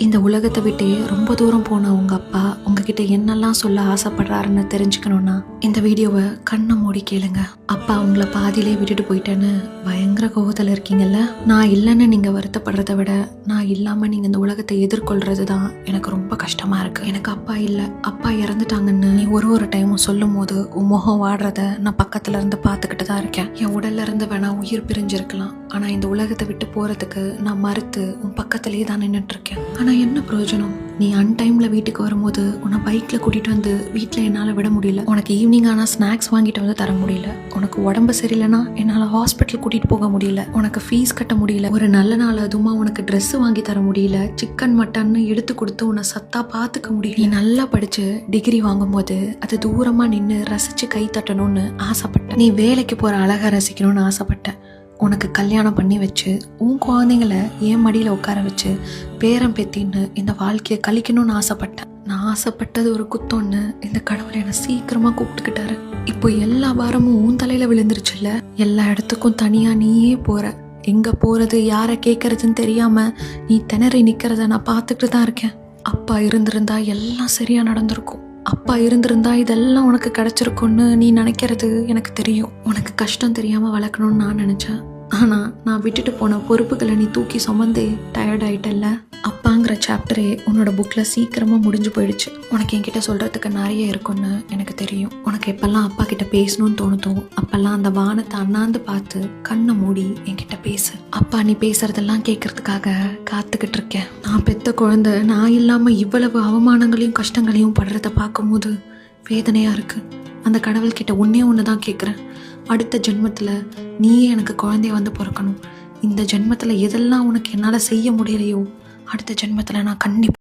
இந்த உலகத்தை விட்டு ரொம்ப தூரம் போன உங்க அப்பா உங்ககிட்ட என்னெல்லாம் சொல்ல ஆசைப்படுறாருன்னு தெரிஞ்சுக்கணும்னா இந்த வீடியோவை கண்ணை மூடி கேளுங்க. அப்பா உங்களை பாதியிலே விட்டுட்டு போயிட்டேன்னு பயங்கர கோவத்தில் இருக்கீங்கல்ல. நான் இல்லைன்னு நீங்க வருத்தப்படுறத விட நான் இல்லாம நீங்க இந்த உலகத்தை எதிர்கொள்றது தான் எனக்கு ரொம்ப கஷ்டமா இருக்கு. எனக்கு அப்பா இல்லை, அப்பா இறந்துட்டாங்கன்னு நீ ஒரு டைமும் சொல்லும் போது உன் முகம் வாடுறத நான் பக்கத்துல இருந்து பார்த்துக்கிட்டு தான் இருக்கேன். என் உடல்ல இருந்து வேணா உயிர் பிரிஞ்சிருக்கலாம், ஆனா இந்த உலகத்தை விட்டு போறதுக்கு நான் மறுத்து உன் பக்கத்திலேயே தான் நின்றுட்டு இருக்கேன். ஆனா என்ன பிரயோஜனம்? நீ அன்டைம்ல வீட்டுக்கு வரும்போது உன்னை பைக்ல கூட்டிட்டு வந்து வீட்டுல என்னால விட முடியல. உனக்கு ஈவினிங் ஆனா ஸ்நாக்ஸ் வாங்கிட்டு வந்து தர முடியல. உனக்கு உடம்பு சரியில்லைன்னா என்னால ஹாஸ்பிட்டல் கூட்டிட்டு போக முடியல. உனக்கு ஃபீஸ் கட்ட முடியல. ஒரு நல்ல நாள் அதுமா உனக்கு ட்ரெஸ் வாங்கி தர முடியல. சிக்கன் மட்டன்னு எடுத்து கொடுத்து உன்னை சத்தா பாத்துக்க முடியல. நீ நல்லா படிச்சு டிகிரி வாங்கும் போது அது தூரமா நின்று ரசிச்சு கை தட்டணும்னு ஆசைப்பட்ட. நீ வேலைக்கு போற அழகை ரசிக்கணும்னு ஆசைப்பட்ட. உனக்கு கல்யாணம் பண்ணி வச்சு உன் குழந்தைங்கள என் மடியில் உட்கார வச்சு பேரம் பேத்தின்னு இந்த வாழ்க்கையை கழிக்கணும்னு ஆசைப்பட்டேன். நான் ஆசைப்பட்டது ஒரு குத்தம்னு இந்த கடவுளை என்னை சீக்கிரமா கூப்பிட்டுக்கிட்டாரு. இப்போ எல்லா வாரமும் உன் தலையில விழுந்துருச்சுல்ல. எல்லா இடத்துக்கும் தனியா நீயே போற. எங்க போறது யாரை கேட்கறதுன்னு தெரியாம நீ திணறி நிக்கிறத நான் பார்த்துக்கிட்டு தான் இருக்கேன். அப்பா இருந்திருந்தா எல்லாம் சரியா நடந்திருக்கும். அப்பா இருந்திருந்தா இதெல்லாம் உனக்கு கிடைச்சிருக்கும்னு நீ நினைக்கிறது எனக்கு தெரியும். உனக்கு கஷ்டம் தெரியாம வளர்க்கணும்னு நான் நினைச்சேன். ஆனா நான் விட்டுட்டு போன பொறுப்புகளை நீ தூக்கி சுமந்தே டயர்ட் ஆயிட்டல்ல. அப்பாங்கிற சாப்டரே உன்னோட புக்ல சீக்கிரமா முடிஞ்சு போயிடுச்சு. உனக்கு என்கிட்ட சொல்றதுக்கு நிறைய இருக்கும்னு எனக்கு தெரியும். உனக்கு எப்பெல்லாம் அப்பா கிட்ட பேசணும்னு தோணுதோ அப்பெல்லாம் அந்த வானத்தை அண்ணாந்து பார்த்து கண்ணை மூடி என்கிட்ட பேசு. அப்பா நீ பேசுறதெல்லாம் கேட்கறதுக்காக காத்துக்கிட்டு இருக்கேன். நான் பெத்த குழந்தை நான் இல்லாம இவ்வளவு அவமானங்களையும் கஷ்டங்களையும் படுறத பார்க்கும்போது வேதனையா இருக்கு. அந்த கடவுள்கிட்ட ஒன்றுதான் கேட்குறேன். அடுத்த ஜென்மத்தில் நீயே எனக்கு குழந்தைய வந்து பிறக்கணும். இந்த ஜென்மத்தில் எதெல்லாம் உனக்கு என்னால் செய்ய முடியலையோ அடுத்த ஜென்மத்தில் நான் கண்டிப்பாக